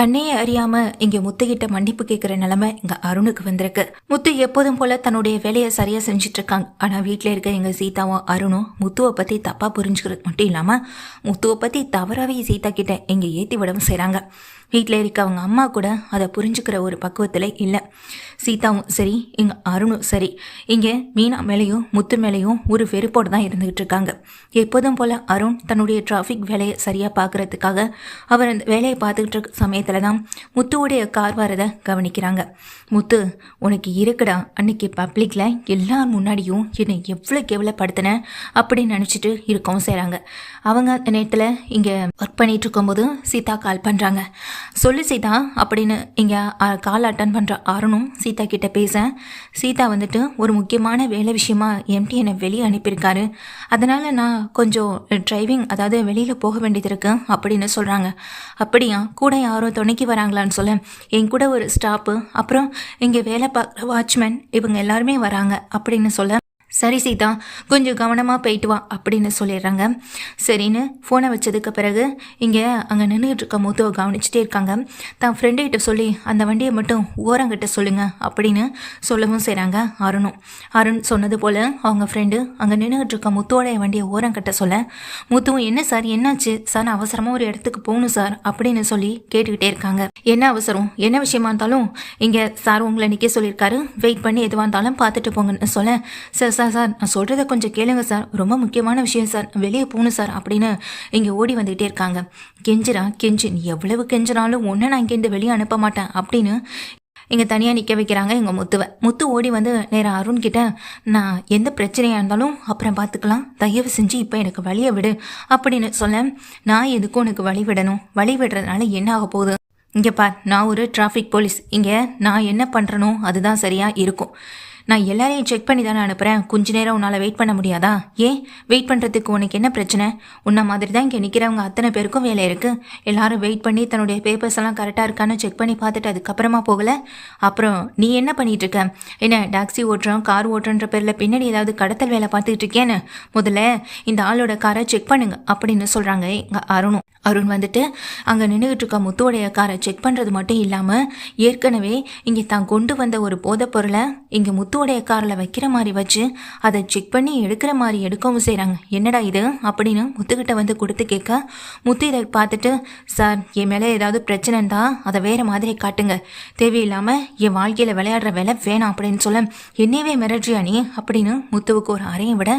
தன்னையே அறியாம இங்க முத்துகிட்ட மன்னிப்பு கேட்கிற நிலைமை இங்க அருணுக்கு வந்திருக்கு. முத்து எப்போதும் போல தன்னுடைய வேலையை சரியா செஞ்சுட்டு இருக்காங்க. ஆனா வீட்டுல இருக்க எங்க சீதாவும் அருணும் முத்துவை பத்தி தப்பா புரிஞ்சுக்கிறது மட்டும் இல்லாம முத்துவை பத்தி தவறாவே சீதா கிட்ட இங்க ஏத்தி விடவும் செய்றாங்க. வீட்டில் இருக்க அவங்க அம்மா கூட அதை புரிஞ்சுக்கிற ஒரு பக்குவத்தில் இல்லை. சீதாவும் சரி இங்கே அருணும் சரி இங்கே மீனா மேலேயும் முத்து மேலேயும் ஒரு வெறுப்போடு தான் இருந்துகிட்டு இருக்காங்க. எப்போதும் போல் அருண் தன்னுடைய டிராஃபிக் வேலையை சரியாக பார்க்குறதுக்காக அவர் அந்த வேலையை பார்த்துக்கிட்டு இருக்க சமயத்தில் தான் முத்துவோடைய கார் வரதை கவனிக்கிறாங்க. முத்து உனக்கு இருக்குடா, அன்னைக்கு பப்ளிக்கில் எல்லார் முன்னாடியும் என்னை எவ்வளோ கேவலப்படுத்தினேன் அப்படின்னு நினச்சிட்டு இருக்கவும் செய்கிறாங்க. அவங்க அந்த நேரத்தில் இங்கே ஒர்க் பண்ணிகிட்டு இருக்கும்போது சீதா கால் பண்ணுறாங்க. சொல்லு சீதா அப்படின்னு இங்கே கால் அட்டன் பண்ணுற அருணும் சீதா கிட்ட பேச, சீதா வந்துட்டு ஒரு முக்கியமான வேலை விஷயமா எம்டி என்னை வெளியே அனுப்பியிருக்காரு, அதனால் நான் கொஞ்சம் டிரைவிங் அதாவது வெளியில் போக வேண்டியது இருக்கு அப்படின்னு சொல்கிறாங்க. அப்படியா, கூட யாரோ துணைக்கி வராங்களான்னு சொல்ல, என் கூட ஒரு ஸ்டாப்பு அப்புறம் இங்கே வேலை பார்க்குற வாட்ச்மேன் இவங்க எல்லாருமே வராங்க அப்படின்னு சொல்ல, சரி சீதா கொஞ்சம் கவனமாக போயிட்டு வா அப்படின்னு சொல்லிடுறாங்க. சரின்னு ஃபோனை வச்சதுக்கு பிறகு இங்கே அங்கே நின்றுட்டு இருக்க முத்துவை கவனிச்சுட்டே இருக்காங்க. தான் ஃப்ரெண்டுகிட்ட சொல்லி அந்த வண்டியை மட்டும் ஓரங்கிட்ட சொல்லுங்க அப்படின்னு சொல்லவும் செய்கிறாங்க அருண் சொன்னது போல் அவங்க ஃப்ரெண்டு அங்கே நின்றுட்டு இருக்க முத்துவோடைய வண்டியை ஓரங்கிட்ட சொல்ல, முத்துவும் என்ன சார் என்னாச்சு சார், நான் அவசரமாக ஒரு இடத்துக்கு போகணும் சார் அப்படின்னு சொல்லி கேட்டுக்கிட்டே இருக்காங்க. என்ன அவசரம், என்ன விஷயமா இருந்தாலும் இங்கே சார் உங்களை நிற்க சொல்லியிருக்காரு, வெயிட் பண்ணி எதுவாக இருந்தாலும் பார்த்துட்டு போங்கன்னு சொல்ல, சார் சார் சார் நான் சொல்கிறத கொஞ்சம் கேளுங்க சார், ரொம்ப முக்கியமான விஷயம் சார், வெளியே போகணும் சார் அப்படின்னு இங்கே ஓடி வந்துகிட்டே இருக்காங்க. கெஞ்சு நீ எவ்வளவு கெஞ்சினாலும் ஒன்றை நான் இங்கேருந்து வெளியே அனுப்ப மாட்டேன் அப்படின்னு இங்கே தனியாக நிற்க வைக்கிறாங்க எங்கள் முத்து ஓடி வந்து நேராக அருண் கிட்ட, நான் எந்த பிரச்சனையாக இருந்தாலும் அப்புறம் பார்த்துக்கலாம், தயவு செஞ்சு இப்போ எனக்கு வழியை விடு அப்படின்னு சொல்ல, நான் எதுக்கும் உனக்கு வழி விடணும், வழி விடுறதுனால என்ன ஆக போகுது, இங்கே பார் நான் ஒரு டிராஃபிக் போலீஸ், இங்கே நான் என்ன பண்ணுறனோ அதுதான் சரியாக இருக்கும், நான் எல்லாரையும் செக் பண்ணி தானே அனுப்புகிறேன், கொஞ்ச நேரம் உன்னால் வெயிட் பண்ண முடியாதா, ஏன் வெயிட் பண்ணுறதுக்கு உனக்கு என்ன பிரச்சனை, உன்ன மாதிரி தான் இங்கே நிற்கிறவங்க அத்தனை பேருக்கும் வேலை இருக்குது, எல்லாரும் வெயிட் பண்ணி தன்னுடைய பேப்பர்ஸ் எல்லாம் கரெக்டாக இருக்கான்னு செக் பண்ணி பார்த்துட்டு அதுக்கப்புறமா போகலை, அப்புறம் நீ என்ன பண்ணிகிட்டு இருக்க, என்ன டாக்ஸி ஓட்டுறோம் கார் ஓட்டுறன்ற பேரில் பின்னாடி ஏதாவது கடத்தல் வேலை பார்த்துக்கிட்டு இருக்கேன்னு, முதல்ல இந்த ஆளோட காரை செக் பண்ணுங்க அப்படின்னு சொல்கிறாங்க எங்கள் அருண் வந்துட்டு அங்கே நின்றுக்கிட்டு இருக்க முத்துவோடைய காரை செக் பண்ணுறது மட்டும் இல்லாமல் ஏற்கனவே இங்கே தான் கொண்டு வந்த ஒரு போதைப் பொருளை இங்கே முத்துவோடைய காரில் வைக்கிற மாதிரி வச்சு அதை செக் பண்ணி எடுக்கிற மாதிரி எடுக்கவும் செய்கிறாங்க. என்னடா இது அப்படின்னு முத்துக்கிட்ட வந்து கொடுத்து கேட்க, முத்து இதை பார்த்துட்டு, சார் என் மேலே ஏதாவது பிரச்சனைன்னு தான் அதை வேறு மாதிரி காட்டுங்க, தேவையில்லாமல் என் வாழ்க்கையில் விளையாடுற வேலை வேணாம் அப்படின்னு சொல்ல, என்னையவே மிரட்றியா நீ அப்படின்னு முத்துவுக்கு ஒரு அறையை விட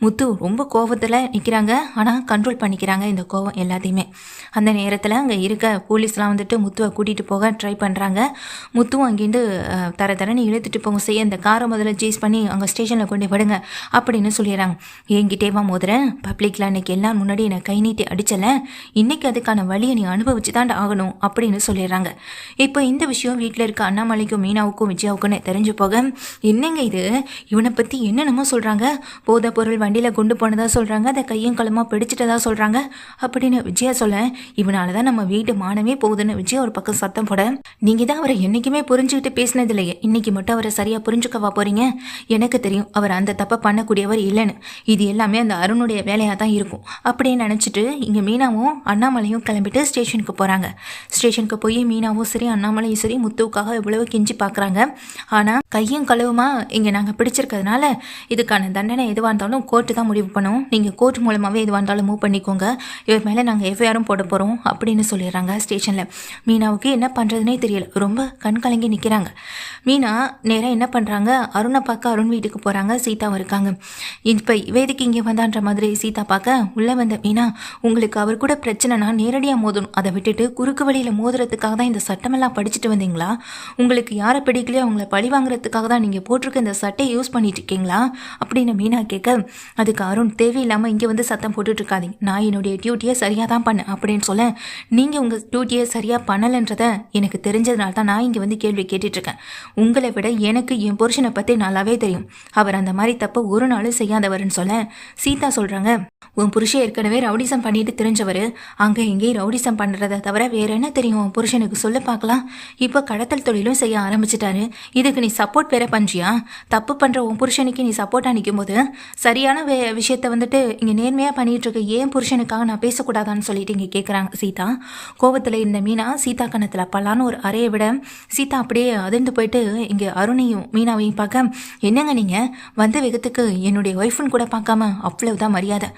முத்து ரொம்ப கோபத்தில் நிற்கிறாங்க. ஆனால் கண்ட்ரோல் பண்ணிக்கிறாங்க இந்த கோபம் எல்லாத்தையுமே. அந்த நேரத்தில் அங்கே இருக்க போலீஸ்லாம் வந்துட்டு முத்துவை கூட்டிகிட்டு போக ட்ரை பண்ணுறாங்க. முத்துவும் அங்கேருந்து தரன்னு இழுத்துட்டு போங்க செய்ய, இந்த காரை முதல்ல சேஸ் பண்ணி அங்கே ஸ்டேஷனில் கொண்டு விடுங்க அப்படின்னு சொல்லிடுறாங்க. என்கிட்டேவா மோதுறேன், பப்ளிக்கில் அன்றைக்கி எல்லாம் முன்னாடி என்னை கை நீட்டி அடிச்சல, இன்றைக்கி அதுக்கான வழியை நீ அனுபவிச்சு தான் ஆகணும் அப்படின்னு சொல்லிடுறாங்க. இப்போ இந்த விஷயம் வீட்டில் இருக்க அண்ணாமலைக்கும் மீனாவுக்கும் விஜயாவுக்குன்னு தெரிஞ்சு போக, என்னங்க இது இவனை பற்றி என்னென்னமோ சொல்கிறாங்க, போதை பொருள் வண்டியில் கொண்டு போனதாக சொல்கிறாங்க, அதை கையும் களமாக பிடிச்சிட்டதா சொல்கிறாங்க அப்படின்னு விஜயா சொல்ல, இவனால தான் நம்ம வீட்டு மானமே போகுதுன்னு விஜய் ஒரு பக்கம் சத்தம் போட, நீங்க தான் அவரை என்னைக்குமே புரிஞ்சுக்கிட்டு பேசினது இல்லையே, இன்னைக்கு மட்டும் அவரை சரியா புரிஞ்சுக்கவா போறீங்க, எனக்கு தெரியும் அவர் அந்த தப்பை பண்ணக்கூடியவர் இல்லைன்னு, இது எல்லாமே அந்த அருணுடைய வேலையாக தான் இருக்கும் அப்படின்னு நினச்சிட்டு இங்கே மீனாவும் அண்ணாமலையும் கிளம்பிட்டு ஸ்டேஷனுக்கு போகிறாங்க. ஸ்டேஷனுக்கு போய் மீனாவும் சரி அண்ணாமலையும் சரி முத்துவுக்காக எவ்வளவு கெஞ்சி பார்க்குறாங்க. ஆனால் கையும் களவுமா இங்கே நாங்கள் பிடிச்சிருக்கிறதுனால இதுக்கான தண்டனை எதுவாக இருந்தாலும் கோர்ட்டு தான் முடிவு பண்ணுவோம், நீங்கள் கோர்ட் மூலமாகவே எதுவாக இருந்தாலும் மூவ் பண்ணிக்கோங்க, இவர் மேலே நாங்கள் எஃப்ஐஆரும் போட போகிறோம் அப்படின்னு சொல்லிடுறாங்க. ஸ்டேஷனில் மீனாவுக்கு என்ன பண்ணுறதுனே தெரியல, ரொம்ப கண் கலங்கி நிற்கிறாங்க. மீனா நேராக என்ன பண்ணுறாங்க, அருணை பார்க்க அருண் வீட்டுக்கு போகிறாங்க. சீதாவும் இருக்காங்க. இப்போ வேதிக்கு இங்கே வந்தான்ற மாதிரி சீதா பார்க்க உள்ளே வந்த மீனா, உங்களுக்கு அவர் கூட பிரச்சனைனா நேரடியாக மோதணும், அதை விட்டுட்டு குறுக்கு வழியில் மோதுறதுக்காக தான் இந்த சட்டமெல்லாம் படிச்சுட்டு வந்தீங்களா, உங்களுக்கு யாரை பிடிக்கலையோ அவங்கள பழி வாங்குறதுக்காக தான் நீங்கள் போட்டிருக்க இந்த சட்டையை யூஸ் பண்ணிட்டு இருக்கீங்களா அப்படின்னு மீனா கேட்க, அதுக்கு அருண் தேவையில்லாமல் இங்கே வந்து சத்தம் போட்டுட்டு இருக்காதீங்க, நான் என்னுடைய டியூட்டியை சரியாக தான் பண்ணேன் அப்படின்னு சொல்ல, நீங்கள் உங்கள் டியூட்டியை சரியாக பண்ணலைன்றதை எனக்கு தெரிஞ்சதுனால தான் நான் இங்கே வந்து கேள்வி கேட்டுட்ருக்கேன், உங்களை விட எனக்கு என் புருஷனை பற்றி நல்லாவே தெரியும், அவர் அந்த மாதிரி தப்பு ஒரு நாளும் செய்யாதவர்னு சொல்ல, சீதா சொல்கிறாங்க, உன் புருஷன் ஏற்கனவே ரவுடிசம் பண்ணிட்டு தெரிஞ்சவர், அங்கே இங்கேயும் ரவுடிசம் பண்ணுறதை தவிர வேற என்ன தெரியும் உன் புருஷனுக்கு சொல்ல பார்க்கலாம், இப்போ கடத்தல் தொழிலும் செய்ய ஆரம்பிச்சிட்டாரு, இதுக்கு நீ சப்போர்ட் வேற பண்ணுறியா, தப்பு பண்ணுற உன் புருஷனுக்கு நீ சப்போர்ட்டாக நிற்கும் போது சரியான விஷயத்தை வந்துட்டு இங்கே நேர்மையாக பண்ணிகிட்டு இருக்க ஏன் புருஷனுக்காக நான் பேசக்கூடாதான்னு சொல்லி சொல்லிட்டு இங்கே கேட்குறாங்க சீதா. கோவத்தில் இருந்த மீனா சீதா கணத்தில் பல்லான்னு ஒரு அறையை விட சீதா அப்படியே அதிர்ந்து போயிட்டு இங்கே அருணையும் மீனாவையும் பார்க்க, என்னங்க நீங்கள் வந்த வேகத்துக்கு என்னுடைய ஒய்ஃபுன்னு கூட பார்க்காம அவ்வளவுதான் மரியாதை.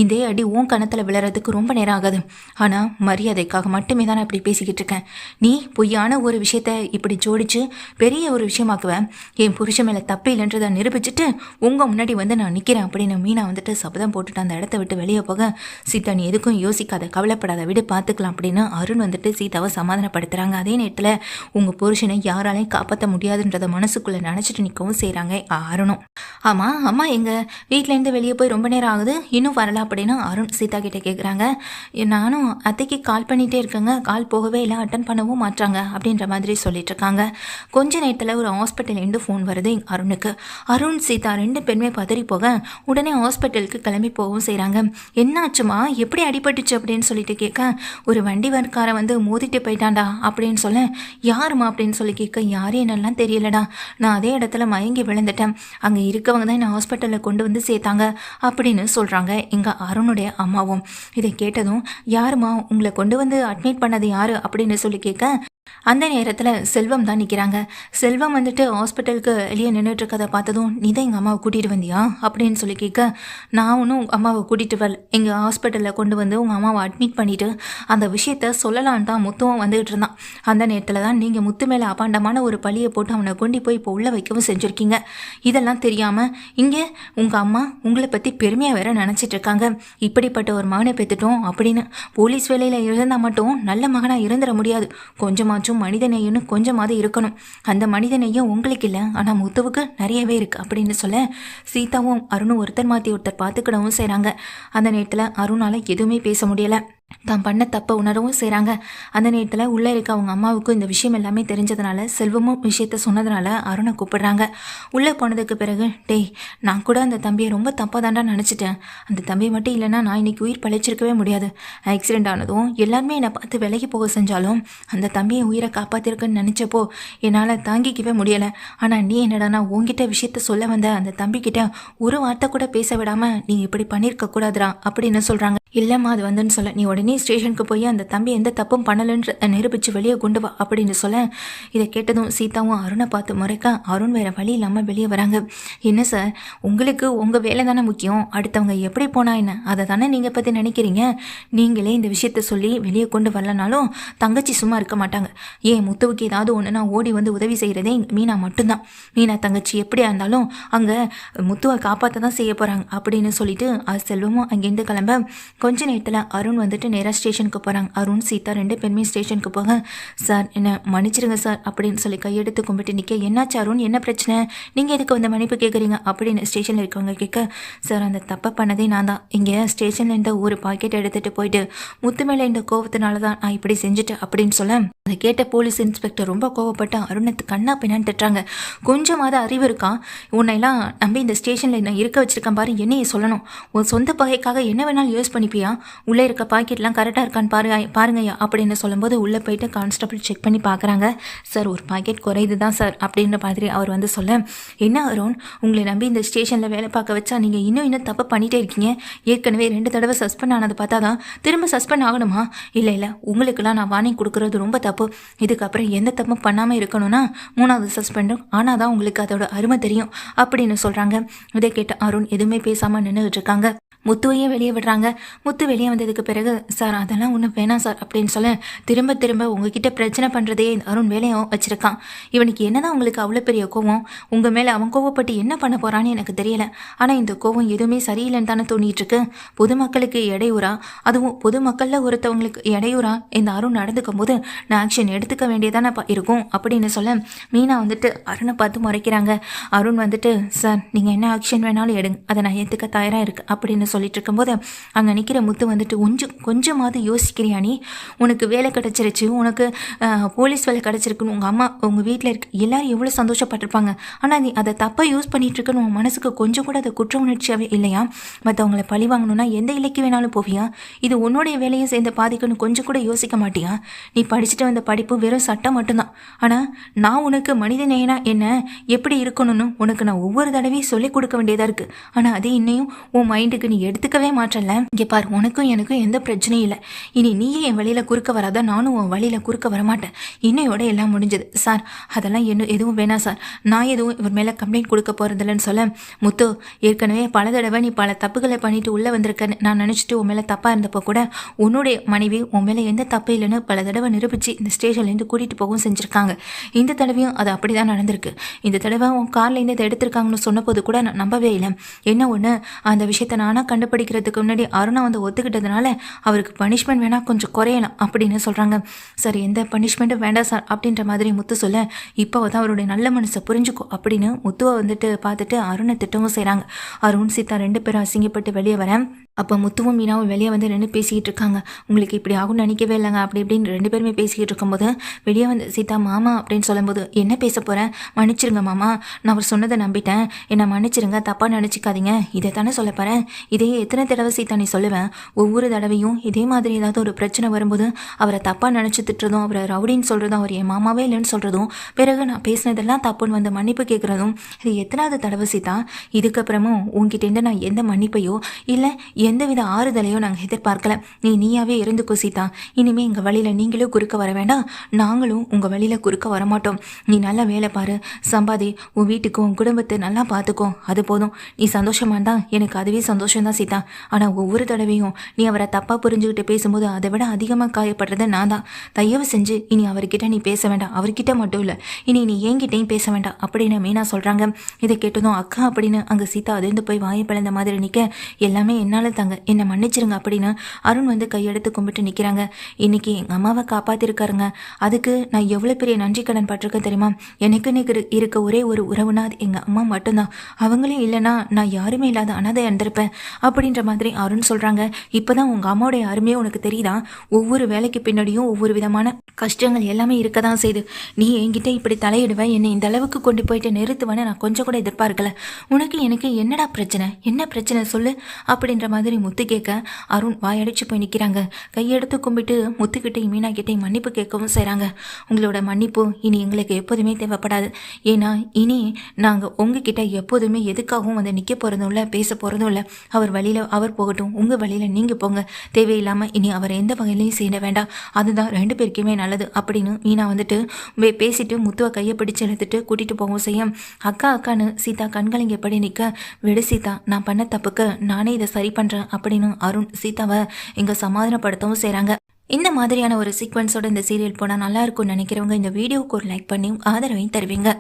இதே அடி உன் கணத்தில் விழறதுக்கு ரொம்ப நேரம் ஆகாது. ஆனால் மரியாதைக்காக மட்டுமே தான் நான் இப்படி பேசிக்கிட்டு இருக்கேன். நீ பொய்யான ஒரு விஷயத்த இப்படி ஜோடிச்சு பெரிய ஒரு விஷயமாக்குவேன். என் புருஷன் மேலே தப்பு இல்லைன்றதை நிரூபிச்சுட்டு உங்கள் முன்னாடி வந்து நான் நிற்கிறேன் அப்படின்னு மீனா வந்துட்டு சபதம் போட்டுட்டு அந்த இடத்த விட்டு வெளியே போக, சீதா நீ எதுக்கும் யோசிக்காத, கவலைப்படாத, விடு பார்த்துக்கலாம் அப்படின்னு அருண் வந்துட்டு சீதாவை சமாதானப்படுத்துகிறாங்க. அதே நேரத்தில் உங்கள் புருஷனை யாராலையும் காப்பாற்ற முடியாதுன்றதை மனசுக்குள்ளே நினச்சிட்டு நிற்கவும் செய்கிறாங்க அருணும். ஆமாம் அம்மா எங்கள் வீட்டிலேருந்து வெளியே போய் ரொம்ப நேரம் ஆகுது, இன்னும் வரல அப்படின்னு அருண் சீதா கிட்டே கேட்குறாங்க. நானும் அத்தைக்கு கால் பண்ணிகிட்டே இருக்கேங்க, கால் போகவே இல்லை, அட்டன் பண்ணவும் மாட்டாங்க அப்படின்ற மாதிரி சொல்லிட்டு இருக்காங்க. கொஞ்ச நேரத்தில் ஒரு ஹாஸ்பிட்டல்லேருந்து ஃபோன் வருது அருணுக்கு. அருண் சீதா ரெண்டு பேருமே பதறி போக உடனே ஹாஸ்பிட்டலுக்கு கிளம்பி போகவும் செய்கிறாங்க. என்ன ஆச்சுமா, எப்படி அடிபட்டுச்சு அப்படின்னு சொல்லிட்டு கேட்க, ஒரு வண்டிக்காரன் வந்து மோதிட்டு போயிட்டான்டா அப்படின்னு சொல்ல, யாருமா அப்படின்னு சொல்லி கேட்க, யாரும் என்னெல்லாம் தெரியலடா, நான் அதே இடத்துல மயங்கி விழுந்துட்டேன், அங்கே இருக்கவங்க தான் என்னை ஹாஸ்பிட்டலில் கொண்டு வந்து சேர்த்தாங்க அப்படின்னு சொல்கிறாங்க எங்கள் அருணுடைய அம்மாவும். இதை கேட்டதும், யாருமா உங்களை கொண்டு வந்து அட்மிட் பண்ணது யாரு அப்படின்னு சொல்லி கேட்க, அந்த நேரத்தில் செல்வம் தான் நிற்கிறாங்க. செல்வம் வந்துட்டு ஹாஸ்பிட்டலுக்கு வெளியே நின்றுட்டு இருக்கதை பார்த்ததும், நீ தான் எங்கள் அம்மாவை கூட்டிகிட்டு வந்தியா அப்படின்னு சொல்லி கேட்க, நான் ஒன்றும் அம்மாவை கூட்டிகிட்டு வரல, எங்கள் ஹாஸ்பிட்டலில் கொண்டு வந்து உங்கள் அம்மாவை அட்மிட் பண்ணிவிட்டு அந்த விஷயத்த சொல்லலான் தான் முத்துவும் வந்துகிட்டு இருந்தான். அந்த நேரத்தில் தான் நீங்கள் முத்து மேலே அபாண்டமான ஒரு பழியை போட்டு அவனை கொண்டு போய் இப்போ உள்ளே வைக்கவும் செஞ்சுருக்கீங்க. இதெல்லாம் தெரியாமல் இங்கே உங்கள் அம்மா உங்களை பற்றி பெருமையாக வேற நினச்சிட்டு இருக்காங்க. இப்படிப்பட்ட ஒரு மகனை பெற்றுட்டோம் அப்படின்னு போலீஸ் வேலையில் இருந்தால் மட்டும் நல்ல மகனாக இருந்துட முடியாது. கொஞ்சமாக மனிதநேயம்னு கொஞ்சமாவது இருக்கணும். அந்த மனிதநேயம் உங்களுக்கு இல்லை, ஆனால் முத்துவுக்கு நிறையவே இருக்கு அப்படின்னு சொல்ல, சீதாவும் அருணும் ஒருத்தர் மாற்றி ஒருத்தர் பார்த்துக்கிடவும் செய்கிறாங்க. அந்த நேரத்தில் அருணால் எதுவுமே பேச முடியலை. தான் பண்ண தப்பை உணரவும் செய்கிறாங்க. அந்த நேரத்தில் உள்ளே இருக்க அவங்க அம்மாவுக்கும் இந்த விஷயம் எல்லாமே தெரிஞ்சதுனால செல்வமும் விஷயத்த சொன்னதுனால அருணை கூப்பிடுறாங்க. உள்ளே போனதுக்கு பிறகு, டேய் நான் கூட அந்த தம்பியை ரொம்ப தப்பாக தாண்டா நினச்சிட்டேன். அந்த தம்பி மட்டும் இல்லைன்னா நான் இன்னைக்கு உயிர் பழிச்சிருக்கவே முடியாது. ஆக்சிடென்ட் ஆனதும் எல்லாருமே என்னை பார்த்து விலகி போக செஞ்சாலும் அந்த தம்பியை உயிரை காப்பாற்றிருக்குன்னு நினச்சப்போ என்னால் தாங்கிக்கவே முடியலை. ஆனால் நீ என்னடா நான் உங்ககிட்ட விஷயத்த சொல்ல வந்த அந்த தம்பிக்கிட்ட ஒரு வார்த்தை கூட பேச விடாமல் நீ இப்படி பண்ணியிருக்க கூடாதுரா அப்படின்னு சொல்கிறாங்க. இல்லைம்மா அது வந்துன்னு சொல்ல, நீ உடனே ஸ்டேஷனுக்கு போய் அந்த தம்பி எந்த தப்பும் பண்ணலன்ற நிரூபித்து வெளியே கொண்டு வா அப்படின்னு சொல்ல, இதை கேட்டதும் சீதாவும் அருணை பார்த்து முறைக்க அருண் வேறு வழி இல்லாமல் வெளியே வராங்க. என்ன சார், உங்களுக்கு உங்கள் வேலை தானே முக்கியம், அடுத்தவங்க எப்படி போனா என்ன அதை தானே நீங்கள் பற்றி நினைக்கிறீங்க. நீங்களே இந்த விஷயத்த சொல்லி வெளியே கொண்டு வரலனாலும் தங்கச்சி சும்மா இருக்க மாட்டாங்க. ஏன் முத்துவுக்கு ஏதாவது ஒன்றுனா ஓடி வந்து உதவி செய்கிறதே மீனா மட்டும்தான். மீனா தங்கச்சி எப்படியா இருந்தாலும் அங்கே முத்துவை காப்பாற்ற தான் செய்ய போகிறாங்க அப்படின்னு சொல்லிட்டு அது செல்வமும் அங்கேருந்து கிளம்ப கொஞ்ச நேரத்தில் அருண் வந்துட்டு நேராக ஸ்டேஷனுக்கு போகிறாங்க. அருண் சீதா ரெண்டு பேருமே ஸ்டேஷனுக்கு போக, சார் என்னை மன்னிச்சிருங்க சார் அப்படின்னு சொல்லி கையெடுத்து கும்பிட்டு நிற்க, என்னாச்சு அருண், என்ன பிரச்சனை, நீங்கள் எதுக்கு வந்து மன்னிப்பு கேட்குறீங்க அப்படின்னு ஸ்டேஷனில் இருக்கவங்க கேட்க, சார் அந்த தப்பை பண்ணதே நான் தான். இங்கே ஸ்டேஷனில் இருந்த ஒரு பாக்கெட் எடுத்துகிட்டு போயிட்டு முத்து மேலே இந்த கோவத்தினால தான் நான் இப்படி செஞ்சுட்டேன் அப்படின்னு சொல்ல, அதை கேட்ட போலீஸ் இன்ஸ்பெக்டர் ரொம்ப கோவப்பட்டு அருணத்து கண்ணா பின்னான்னு திட்டுறாங்க. கொஞ்சமாவது அறிவு இருக்கா, உன்னையெல்லாம் நம்பி இந்த ஸ்டேஷனில் நான் இருக்க வச்சிருக்கேன் பாரு, என்னையே சொல்லணும், உன் சொந்த பகைக்காக என்ன வேணாலும் யூஸ் பண்ணிப்பியா, உள்ளே இருக்க பாக்கெட்லாம் கரெக்டாக இருக்கான்னு பாருங்கய்யா அப்படின்னு சொல்லும்போது உள்ளே போயிட்டு கான்ஸ்டபிள் செக் பண்ணி பார்க்குறாங்க. சார் ஒரு பாக்கெட் குறையுது தான் சார் அப்படின்ற மாதிரி அவர் வந்து சொல்ல, என்ன அருண் உங்களை நம்பி இந்த ஸ்டேஷனில் வேலை பார்க்க வச்சா நீங்கள் இன்னும் தப்பு பண்ணிகிட்டே இருக்கீங்க. ஏற்கனவே 2 தடவை சஸ்பெண்ட் ஆனதை பார்த்தா தான் திரும்ப சஸ்பெண்ட் ஆகணுமா? இல்லை உங்களுக்கெல்லாம் நான் வார்னிங் கொடுக்குறது ரொம்ப தப்பு. இதுக்கப்புறம் எந்த தப்பும் பண்ணாமல் இருக்கணும்னா 3வது சஸ்பெண்டும் ஆனால் தான் உங்களுக்கு அதோட அருமை தெரியும் அப்படின்னு சொல்கிறாங்க. இதை கேட்ட அருண் எதுவுமே பேசாமல் நின்றுட்டு இருக்காங்க. முத்துவையே வெளியே விடுறாங்க. முத்து வெளியே வந்ததுக்கு பிறகு, சார் அதெல்லாம் ஒன்றும் வேணாம் சார் அப்படின்னு சொல்ல, திரும்ப உங்ககிட்ட பிரச்சனை பண்ணுறதே அருண் வேலையும் வச்சுருக்கான். இவனுக்கு என்னதான் உங்களுக்கு அவ்வளோ பெரிய கோவம், உங்கள் மேலே அவன் கோவப்பட்டு என்ன பண்ண போகிறான்னு எனக்கு தெரியலை. ஆனால் இந்த கோவம் எதுவுமே சரியில்லைன்னு தானே தோணிட்டு இருக்கு. பொதுமக்களுக்கு இடையூறா, அதுவும் பொதுமக்களில் ஒருத்தவங்களுக்கு இடையூறா இந்த அருண் நடந்துக்கும் போது நான் ஆக்ஷன் எடுத்துக்க வேண்டியதானே இருக்கும் அப்படின்னு சொல்ல, மீனா வந்துட்டு அருணை பார்த்து முறைக்கிறாங்க. அருண் வந்துட்டு, சார் நீங்கள் என்ன ஆக்ஷன் வேணாலும் எடுங்க, அதை நான் ஏற்றுக்க தயாராக இருக்கு அப்படின்னு சொல்லிட்டு இருக்கும்போது அங்கே நிற்கிற முத்து வந்துட்டு, கொஞ்சமாவது யோசிக்கிறியா, நீ உனக்கு வேலை கிடச்சிருச்சு, உனக்கு போலீஸ் வேலை கிடச்சிருக்குன்னு உங்கள் அம்மா உங்கள் வீட்டில் இருக்க எல்லாரும் எவ்வளோ சந்தோஷப்பட்டிருப்பாங்க. ஆனால் நீ அதை தப்பாக யூஸ் பண்ணிட்டு இருக்குன்னு உன் மனசுக்கு கொஞ்சம் கூட அதை குற்ற உணர்ச்சியாகவே இல்லையா? மற்றவங்களை பழி வாங்கணும்னா எந்த இலைக்கு வேணாலும் போவியா? இது உன்னுடைய வேலையும் சேர்ந்து பாதிக்கணும் கொஞ்சம் கூட யோசிக்க மாட்டியா? நீ படிச்சுட்டு வந்த படிப்பு வெறும் சட்டம் மட்டும்தான். ஆனால் நான் உனக்கு மனிதநேயனா என்ன எப்படி இருக்கணும்னு உனக்கு நான் ஒவ்வொரு தடவையும் சொல்லிக் கொடுக்க வேண்டியதாக இருக்குது. ஆனால் அது இன்னையும் உன் மைண்டுக்கு நீ எடுத்துக்கவே மாட்டல. இங்கே பார், உனக்கும் எனக்கும் எந்த பிரச்சனையும் இல்லை. இனி நீயே என் வழியில் குறுக்க வராத, நானும் உன் வழியில் குறுக்க வரமாட்டேன். இன்னையோட எல்லாம் முடிஞ்சது சார். அதெல்லாம் எதுவும் வேணாம் சார். நான் எதுவும் இவர் மேலே கம்ப்ளைண்ட் கொடுக்க போகிறதில்லன்னு சொல்ல, முத்து ஏற்கனவே பல தடவை நீ பல தப்புகளை பண்ணிட்டு உள்ளே வந்திருக்கேன்னு நான் நினச்சிட்டு உன் மேலே தப்பாக இருந்தப்போ கூட உன்னுடைய மனைவி உன் மேலே எந்த தப்பு இல்லைன்னு பல தடவை நிரூபித்து இந்த ஸ்டேஷன்லேருந்து கூட்டிகிட்டு போகவும் செஞ்சுருக்காங்க. இந்த தடவையும் அது அப்படி தான் நடந்திருக்கு. இந்த தடவை உன் கார்லேருந்து இதை எடுத்திருக்காங்கன்னு சொன்னபோது கூட நான் நம்பவே இல்லை. என்ன ஒன்று, அந்த விஷயத்தை நானாக கண்டுபிடிக்கிறதுக்கு முன்னாடி அருணா வந்து ஒத்துக்கிட்டதுனால அவருக்கு பனிஷ்மெண்ட் வேணால் கொஞ்சம் குறையலாம் அப்படின்னு சொல்கிறாங்க. சார், எந்த பனிஷ்மெண்ட்டும் வேண்டாம் சார் அப்படின்ற மாதிரி முத்து சொல்ல, இப்போ தான் அவருடைய நல்ல மனசை புரிஞ்சுக்கோ அப்படின்னு முத்துவை வந்துட்டு பார்த்துட்டு அருணை திட்டவும் செய்கிறாங்க. அருண் சீதா 2 பேரும் அசிங்கப்பட்டு வெளியே வரேன். அப்போ முத்துவும் மீனாவும் வெளியே வந்து நின்று பேசிக்கிட்டு இருக்காங்க. உங்களுக்கு இப்படி ஆகும்னு நினைக்கவே இல்லைங்க அப்படி இப்படின்னு 2 பேருமே பேசிக்கிட்டு இருக்கும்போது வெளியே வந்து சீதா மாமா அப்படின்னு சொல்லும்போது, என்ன பேச போகிறேன், மன்னிச்சிருங்க மாமா, நான் அவர் சொன்னதை நம்பிட்டேன், என்னை மன்னிச்சிருங்க, தப்பாக நினச்சிக்காதீங்க, இதை தானே சொல்ல போகிறேன். இதே எத்தனை தடவை சீதா நீ சொல்லுவேன். ஒவ்வொரு தடவையும் இதே மாதிரி ஏதாவது ஒரு பிரச்சனை வரும்போது அவரை தப்பாக நினச்சி திட்டுறதும், அவரை ரவுடின்னு சொல்கிறதும், அவர் என் மாமாவே இல்லைன்னு சொல்கிறதும், பிறகு நான் பேசினதெல்லாம் தப்புன்னு வந்து மன்னிப்பு கேட்குறதும், இது எத்தனாவது தடவை சீதா? இதுக்கப்புறமும் உங்ககிட்டேருந்து நான் எந்த மன்னிப்பையோ இல்லை எந்தவித ஆறுதலையோ நாங்கள் எதிர்பார்க்கல. நீயாவே இருந்துக்கோ சீதா. இனிமேல் எங்கள் வழியில் நீங்களும் குறுக்க வர வேண்டாம், நாங்களும் உங்கள் வழியில் குறுக்க வரமாட்டோம். நீ நல்லா வேலை பாரு, சம்பாதி, உன் வீட்டுக்கும் உன் குடும்பத்தை நல்லா பார்த்துக்கோ, அது போதும். நீ சந்தோஷமாக இருந்தால் எனக்கு அதுவே சந்தோஷம்தான் சீதா. ஆனால் ஒவ்வொரு தடவையும் நீ அவரை தப்பாக புரிஞ்சுக்கிட்டு பேசும்போது அதை விட அதிகமாக காயப்படுறது நான் தான். தயவு செஞ்சு இனி அவர்கிட்ட நீ பேச வேண்டாம். அவர்கிட்ட மட்டும் இல்லை, இனி நீ என்கிட்டையும் பேச வேண்டாம் அப்படின்னு மீனா சொல்கிறாங்க. இதை கேட்டதும் அக்கா அப்படின்னு அங்கே சீதா அதிர்ந்து போய் வாயை பிளந்த மாதிரி நிற்க, எல்லாமே என்னால் தாங்க, என்னை மன்னிச்சிருங்க அப்படின்னு அருண் வந்து கையெடுத்து கும்பிட்டு நிற்கிறாங்க. இன்னைக்கு எங்கள் அம்மாவை காப்பாற்றிருக்காருங்க. அதுக்கு நான் எவ்வளோ பெரிய நன்றி கடன் பட்டிருக்கேன் தெரியுமா? எனக்குன்னு இருக்க ஒரே ஒரு உறவுனா அது எங்கள் அம்மா மட்டும்தான். அவங்களும் இல்லைன்னா நான் யாருமே இல்லாத அனாதை இருந்திருப்பேன் அப்படின்ற மாதிரி அருண் சொல்கிறாங்க. இப்போ தான் உங்கள் அம்மாவுடைய அருமையே உனக்கு தெரியுதா? ஒவ்வொரு வேலைக்கு பின்னாடியும் ஒவ்வொரு விதமான கஷ்டங்கள் எல்லாமே இருக்க தான் செய்யுது. நீ என்கிட்ட இப்படி தலையிடுவேன், என்னை இந்த அளவுக்கு கொண்டு போயிட்டு நிறுத்துவேன்னு நான் கொஞ்சம் கூட எதிர்பார்க்கல. உனக்கு எனக்கு என்னடா பிரச்சனை, என்ன பிரச்சனை சொல்லு அப்படின்ற மாதிரி முத்து கேட்க அருண் வாயடிச்சு போய் நிற்கிறாங்க. கையெடுத்து கும்பிட்டு முத்துக்கிட்டையும் மீனா கிட்டையும் மன்னிப்பு கேட்கவும் செய்கிறாங்க. உங்களோட மன்னிப்பு இனி எங்களுக்கு எப்போதுமே தேவைப்படாது. ஏன்னா இனி நாங்கள் உங்ககிட்ட எப்போதுமே எதுக்காகவும் வந்து நிற்க போகிறதும் இல்லை, பேச போகிறதும் இல்லை. அவர் வழியில் அவர் போகட்டும், உங்கள் வழியில் நீங்கள் போங்க. தேவையில்லாமல் இனி அவர் எந்த வகையிலையும் செய்ய வேண்டாம், அதுதான் 2 பேருக்குமே நல்லது அப்படின்னு மீனா வந்துட்டு பேசிட்டு முத்துவை கையை பிடிச்சு எடுத்துட்டு கூட்டிகிட்டு போகவும் செய்ய, அக்கான்னு சீதா கண்கலங்க எப்படி நிற்க, விடு சீதா, நான் பண்ண தப்புக்கு நானே இதை சரி பண்ணுறேன் அப்படின்னு அருண் சீதாவை இங்கே சமாதானப்படுத்தவும் செய்கிறாங்க. இந்த மாதிரியான ஒரு சீக்வன்ஸோட இந்த சீரியல் போனால் நல்லா இருக்கும்னு நினைக்கிறவங்க இந்த வீடியோவுக்கு ஒரு லைக் பண்ணி ஆதரவையும் தருவீங்க.